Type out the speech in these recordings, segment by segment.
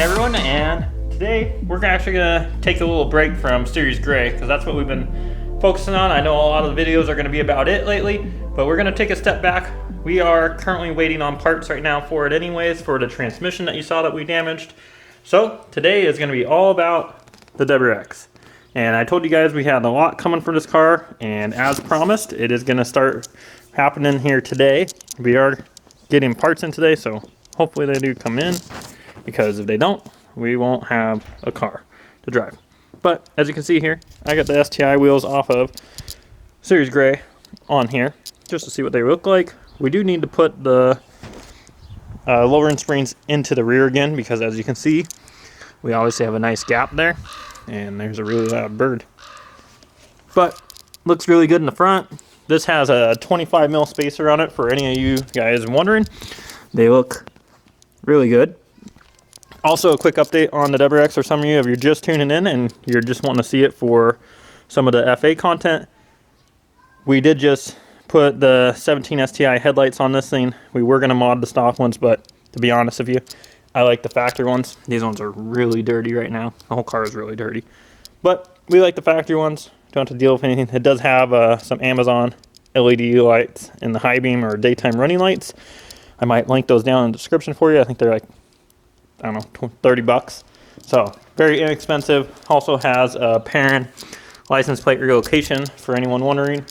everyone, and today we're actually gonna take a little break from Series Gray because that's what we've been focusing on. I know a lot of the videos are gonna be about it lately, but we're gonna take a step back. We are currently waiting on parts right now for it anyways, for the transmission that you saw that we damaged. So today is gonna be all about the WX. And I told you guys we had a lot coming for this car, and as promised, it is gonna start happening here today. We are getting parts in today, so hopefully they do come in, because if they don't, we won't have a car to drive. But as you can see here, I got the STI wheels off of Series Gray on here, just to see what they look like. We do need to put the lowering springs into the rear again, because as you can see, we obviously have a nice gap there, and there's a really loud bird. But looks really good in the front. This has a 25 mil spacer on it for any of you guys wondering. They look really good. Also, a quick update on the WX for some of you if you're just tuning in and you're just wanting to see it for some of the FA content. We did just put the 17 STI headlights on this thing. We were going to mod the stock ones, but to be honest with you, I like the factory ones. These ones are really dirty right now. The whole car is really dirty. But we like the factory ones. Don't have to deal with anything. It does have some Amazon LED lights in the high beam or daytime running lights. I might link those down in the description for you. I think they're like, I don't know, 30 bucks. So very inexpensive. Also has a Perrin license plate relocation for anyone wondering.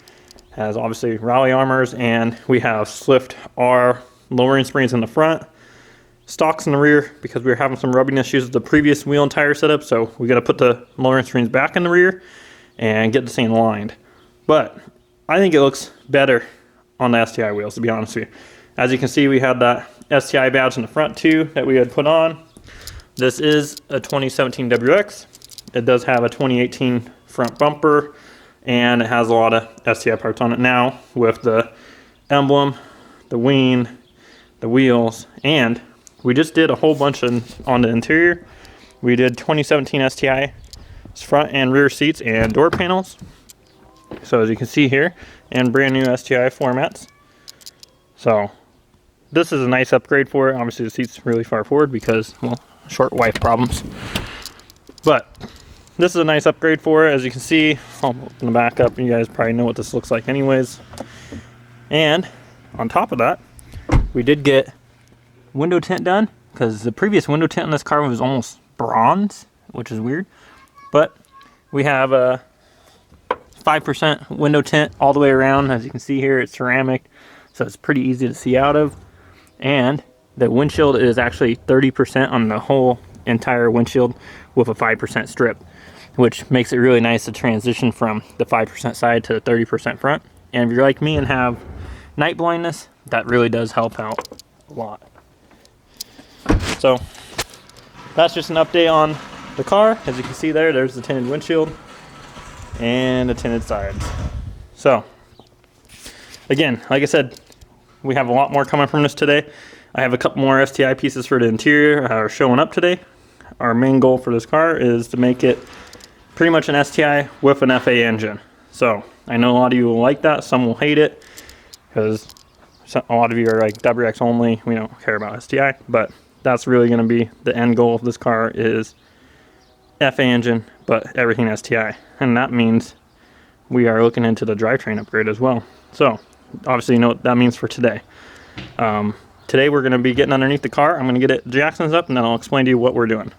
Has obviously Raleigh armors, and we have Swift R lowering springs in the front. Stocks in the rear because we were having some rubbing issues with the previous wheel and tire setup, so we got to put the lowering springs back in the rear and get this thing lined. But I think it looks better on the STI wheels, to be honest with you. As you can see, we had that STI badge in the front too that we had put on. This is a 2017 WX. It does have a 2018 front bumper, and it has a lot of STI parts on it now with the emblem, the wing, the wheels, and we just did a whole bunch on the interior. We did 2017 STI front and rear seats and door panels. So as you can see here, and brand new STI formats. So this is a nice upgrade for it. Obviously the seat's really far forward because, well, short wife problems. But this is a nice upgrade for it. As you can see, I'll open the back up. You guys probably know what this looks like anyways. And on top of that, we did get window tint done, because the previous window tint on this car was almost bronze, which is weird. But we have a 5% window tint all the way around. As you can see here, it's ceramic, so it's pretty easy to see out of. And the windshield is actually 30% on the whole entire windshield with a 5% strip, which makes it really nice to transition from the 5% side to the 30% front. And if you're like me and have night blindness, that really does help out a lot. So that's just an update on the car. As you can see there's the tinted windshield and the tinted sides. So again, like I said, we have a lot more coming from this today. I have a couple more STI pieces for the interior are showing up today. Our main goal for this car is to make it pretty much an STI with an FA engine. So I know a lot of you will like that, some will hate it, because a lot of you are like WX only, we don't care about STI, but that's really going to be the end goal of this car is FA engine, but everything STI. And that means we are looking into the drivetrain upgrade as well. So obviously you know what that means for today. Today we're going to be getting underneath the car. I'm going to get it Jackson's up, and then I'll explain to you what we're doing.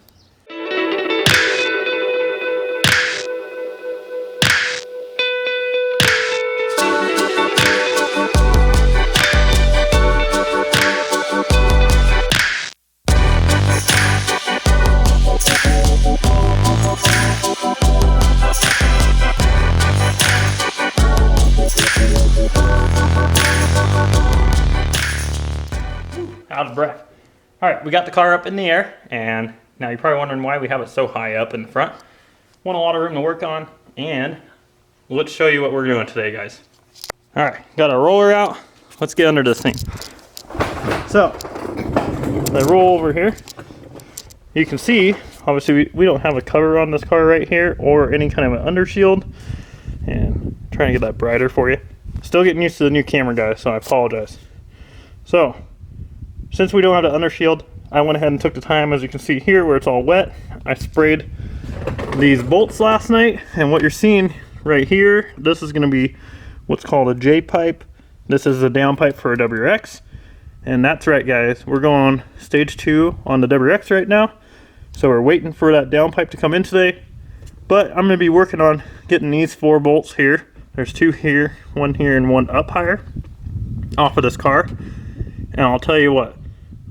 Out of breath. All right, we got the car up in the air, and now you're probably wondering why we have it so high up in the front. Want a lot of room to work on, and let's show you what we're doing today, guys. All right, got our roller out. Let's get under this thing. So, I roll over here. You can see, obviously we don't have a cover on this car right here, or any kind of an undershield. And I'm trying to get that brighter for you. Still getting used to the new camera, guys, so I apologize. So, since we don't have the undershield, I went ahead and took the time, as you can see here where it's all wet. I sprayed these bolts last night, and what you're seeing right here, this is going to be what's called a J pipe. This is a down pipe for a WRX, and that's right guys, we're going stage 2 on the WRX right now, so we're waiting for that down pipe to come in today. But I'm going to be working on getting these 4 bolts here. There's 2 here, 1 here, and 1 up higher off of this car. And I'll tell you what,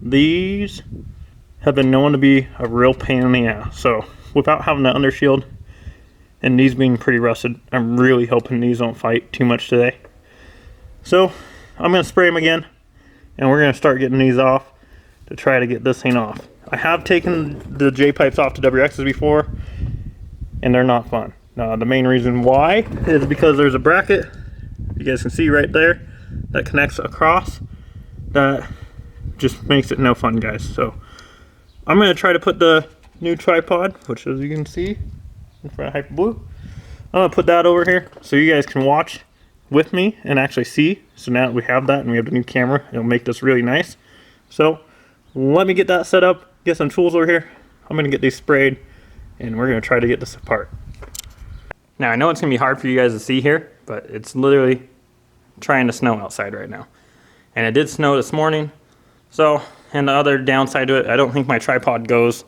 these have been known to be a real pain in the ass. So without having the undershield and these being pretty rusted, I'm really hoping these don't fight too much today. So I'm going to spray them again, and we're going to start getting these off to try to get this thing off. I have taken the J pipes off to WRXs before, and they're not fun. The main reason why is because there's a bracket, you guys can see right there, that connects across. That just makes it no fun, guys. So I'm going to try to put the new tripod, which as you can see in front of Hyper Blue, I'm going to put that over here so you guys can watch with me and actually see. So now that we have that and we have the new camera, it'll make this really nice. So let me get that set up, get some tools over here. I'm going to get these sprayed, and we're going to try to get this apart. Now I know it's going to be hard for you guys to see here, but it's literally trying to snow outside right now. And it did snow this morning. So, and the other downside to it, I don't think my tripod goes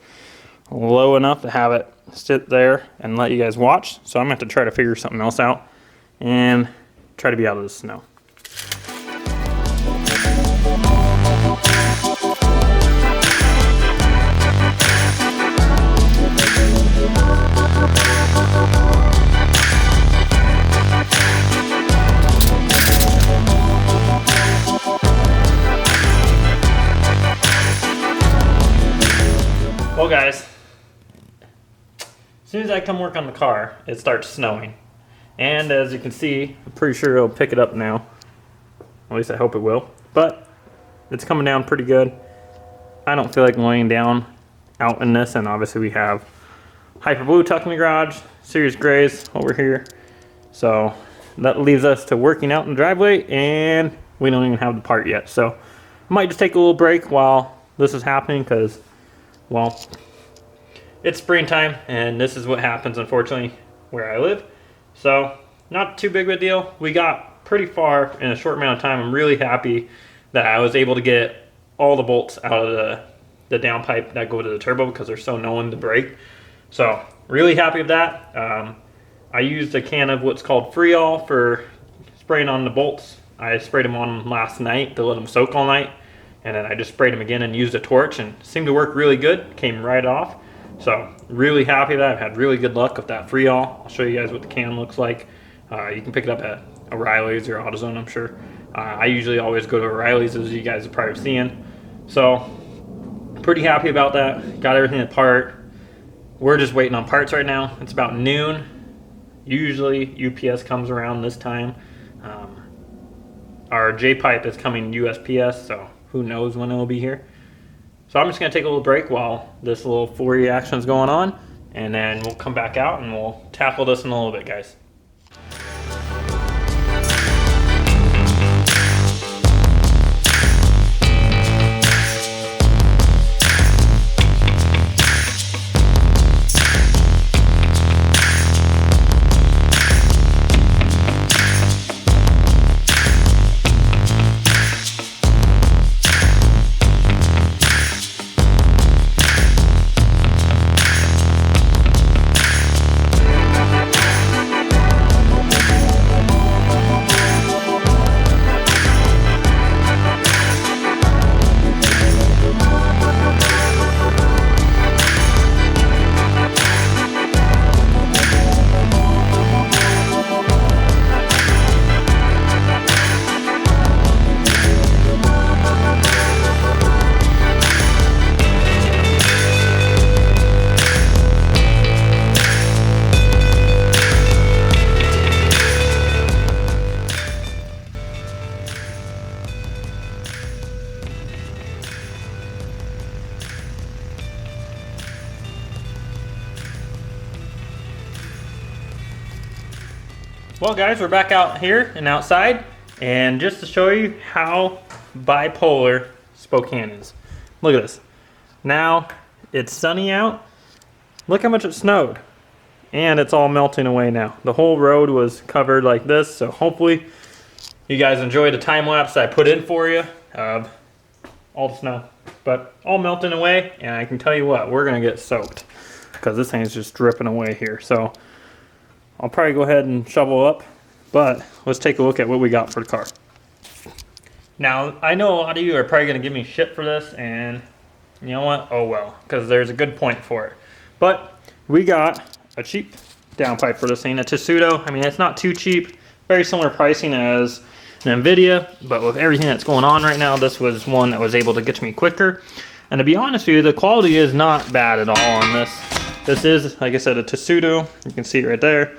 low enough to have it sit there and let you guys watch. So I'm going to have to try to figure something else out and try to be out of the snow. Well guys, as soon as I come work on the car, it starts snowing. And as you can see, I'm pretty sure it'll pick it up now. At least I hope it will. But it's coming down pretty good. I don't feel like laying down out in this, and obviously we have Hyper Blue tucked in the garage, Series Grays over here. So that leaves us to working out in the driveway, and we don't even have the part yet. So I might just take a little break while this is happening, because well, it's springtime, and this is what happens, unfortunately, where I live. So, not too big of a deal. We got pretty far in a short amount of time. I'm really happy that I was able to get all the bolts out of the downpipe that go to the turbo, because they're so known to break. So, really happy with that. I used a can of what's called Freol for spraying on the bolts. I sprayed them on last night to let them soak all night. And then I just sprayed them again and used a torch, and it seemed to work really good. Came right off. So really happy that I've had really good luck with that Freol. I'll show you guys what the can looks like. You can pick it up at O'Reilly's or AutoZone, I'm sure. I usually always go to O'Reilly's, as you guys have probably seen. So pretty happy about that. Got everything apart. We're just waiting on parts right now. It's about noon. Usually UPS comes around this time. Our J pipe is coming USPS, so who knows when it will be here. So I'm just going to take a little break while this little full reaction is going on, and then we'll come back out and we'll tackle this in a little bit, guys. Well guys, we're back out here and outside, and just to show you how bipolar Spokane is. Look at this. Now it's sunny out. Look how much it snowed. And it's all melting away now. The whole road was covered like this, so hopefully you guys enjoyed the time lapse I put in for you of all the snow. But all melting away, and I can tell you what, we're gonna get soaked because this thing's just dripping away here. So I'll probably go ahead and shovel up, but let's take a look at what we got for the car. Now, I know a lot of you are probably gonna give me shit for this, and you know what? Oh well, because there's a good point for it. But we got a cheap downpipe for this thing, a Tsudo. I mean, it's not too cheap, very similar pricing as an NVIDIA, but with everything that's going on right now, this was one that was able to get to me quicker. And to be honest with you, the quality is not bad at all on this. This is, like I said, a Tsudo. You can see it right there.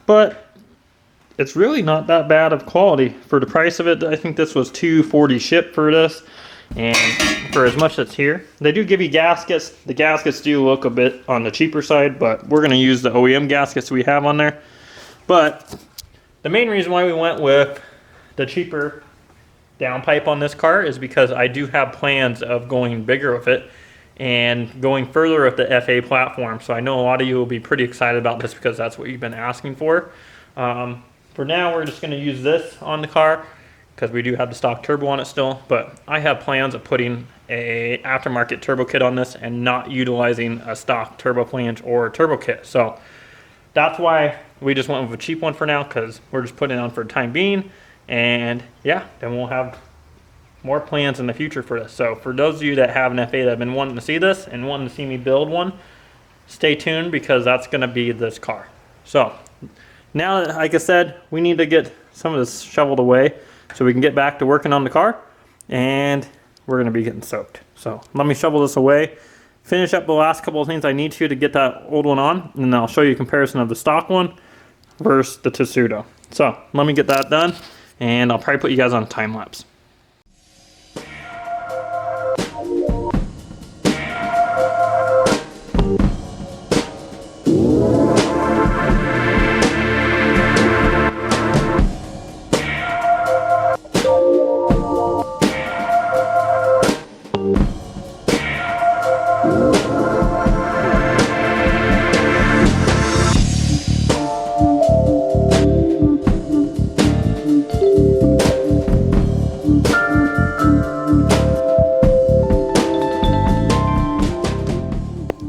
But it's really not that bad of quality for the price of it. I think this was $240 shipped for this. And for as much that's here, they do give you gaskets. The gaskets do look a bit on the cheaper side, but we're going to use the OEM gaskets we have on there. But the main reason why we went with the cheaper downpipe on this car is because I do have plans of going bigger with it and going further with the FA platform. So I know a lot of you will be pretty excited about this because that's what you've been asking for. For now, we're just going to use this on the car, because we do have the stock turbo on it still, but I have plans of putting a aftermarket turbo kit on this and not utilizing a stock turbo flange or turbo kit. So that's why we just went with a cheap one for now, because we're just putting it on for the time being. And yeah, then we'll have more plans in the future for this. So for those of you that have an FA that have been wanting to see this and wanting to see me build one, stay tuned, because that's going to be this car. So now, like I said, we need to get some of this shoveled away so we can get back to working on the car, and we're going to be getting soaked. So let me shovel this away, finish up the last couple of things I need to get that old one on, and then I'll show you a comparison of the stock one versus the Tsudo. So let me get that done, and I'll probably put you guys on a time lapse.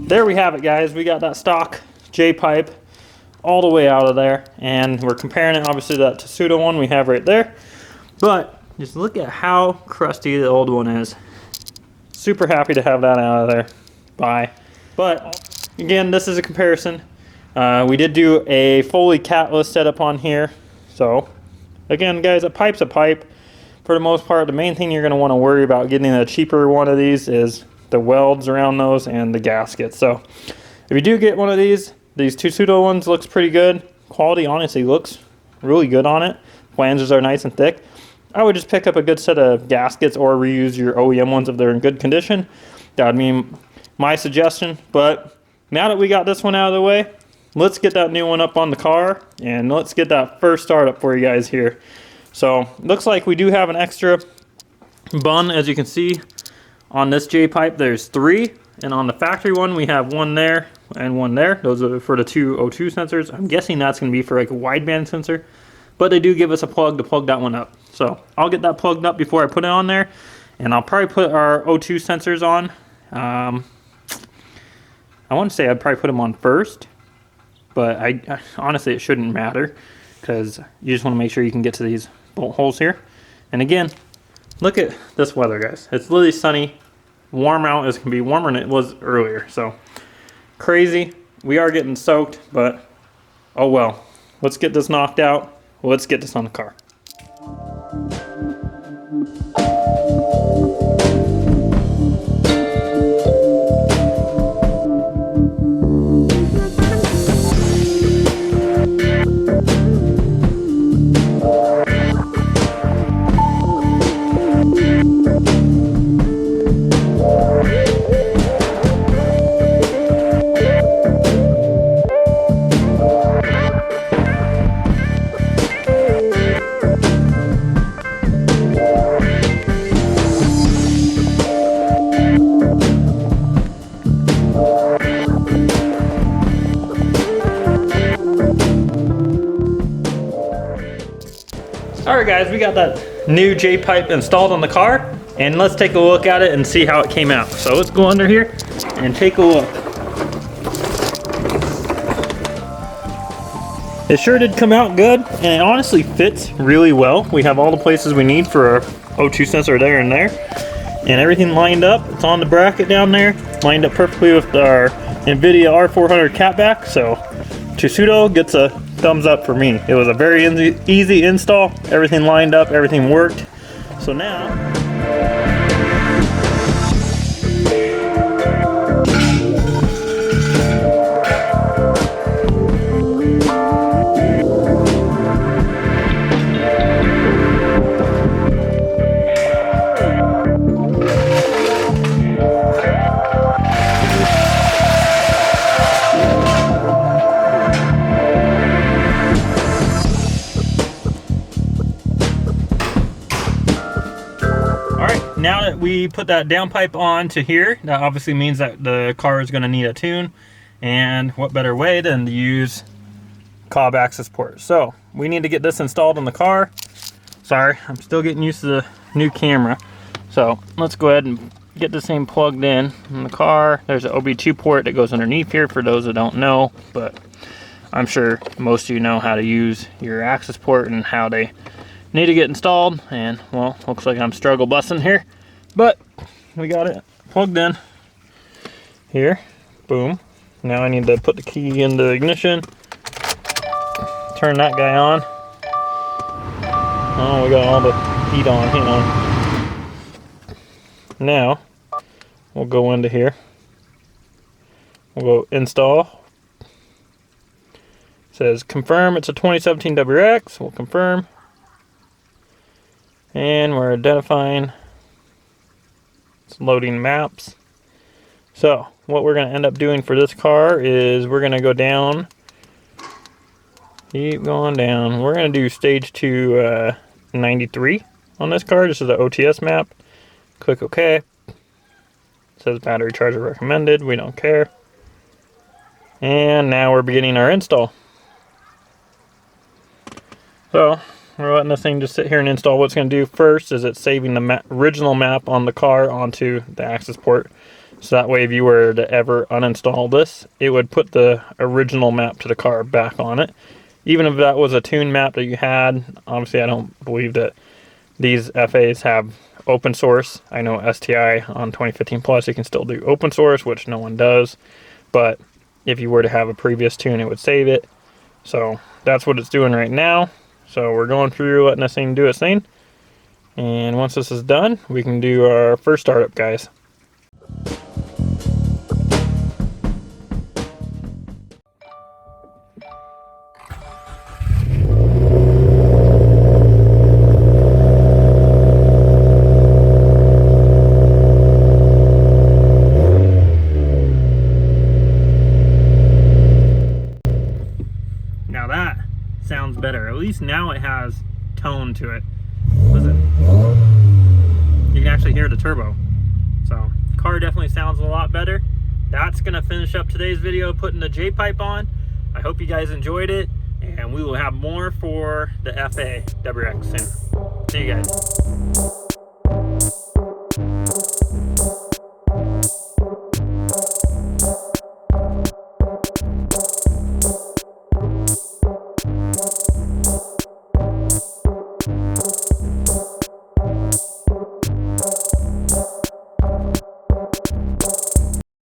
There we have it, guys. We got that stock J-pipe all the way out of there, and we're comparing it obviously to that Tsudo one we have right there. But just look at how crusty the old one is. Super happy to have that out of there. Bye. But again, this is a comparison. We did do a fully Catless setup on here. So again, guys, a pipe's a pipe. For the most part, the main thing you're going to want to worry about getting a cheaper one of these is the welds around those and the gaskets. So if you do get one of these two Tsudo ones looks pretty good. Quality honestly looks really good on it. Flanges are nice and thick. I would just pick up a good set of gaskets or reuse your OEM ones if they're in good condition. That would be my suggestion. But now that we got this one out of the way, let's get that new one up on the car, and let's get that first startup for you guys here. So looks like we do have an extra bun, as you can see. On this J-pipe, there's 3, and on the factory one, we have 1 there and 1 there. Those are for the 2 O2 sensors. I'm guessing that's going to be for like a wideband sensor, but they do give us a plug to plug that one up. So I'll get that plugged up before I put it on there, and I'll probably put our O2 sensors on. I want to say I'd probably put them on first, but I honestly, it shouldn't matter, because you just want to make sure you can get to these bolt holes here. And again, look at this weather, guys. It's literally sunny. Warm out is going to be warmer than it was earlier. So crazy. We are getting soaked, but oh well. Let's get this knocked out. Let's get this on the car. Alright guys, we got that new J-pipe installed on the car, and let's take a look at it and see how it came out. So let's go under here and take a look. It sure did come out good, and it honestly fits really well. We have all the places we need for our O2 sensor there and there, and everything lined up. It's on the bracket down there, lined up perfectly with our NVIDIA R400 catback, so Tsudo gets a thumbs up for me. It was a very easy install, everything lined up, everything worked. So now, now that we put that downpipe on to here, that obviously means that the car is going to need a tune, and what better way than to use cob access port. So we need to get this installed in the car. Sorry, I'm still getting used to the new camera. So let's go ahead and get this thing plugged in the car. There's an OB2 port that goes underneath here for those that don't know, but I'm sure most of you know how to use your access port and how they need to get installed. And well, looks like I'm struggle busting here, but we got it plugged in here. Boom. Now I need to put the key in the ignition, turn that guy on. Oh, we got all the heat on. Hang on. Now we'll go into here, we'll go install. It says confirm it's a 2017 WX. We'll confirm. And we're identifying, it's loading maps. So what we're going to end up doing for this car is we're going to go down, keep going down. We're going to do stage 2 93 on this car. This is the OTS map. Click OK. It says battery charger recommended. We don't care. And now we're beginning our install. So we're letting this thing just sit here and install. What it's going to do first is it's saving the original map on the car onto the access port. So that way if you were to ever uninstall this, it would put the original map to the car back on it. Even if that was a tune map that you had. Obviously I don't believe that these FAs have open source. I know STI on 2015 Plus you can still do open source, which no one does. But if you were to have a previous tune, it would save it. So that's what it's doing right now. So we're going through letting this thing do its thing. And once this is done, we can do our first startup, guys. Now that sounds better. At least now it has tone to it. Listen, you can actually hear the turbo. So car definitely sounds a lot better. That's gonna finish up today's video, putting the J-pipe on. I hope you guys enjoyed it, and we will have more for the FA WX soon. See you guys.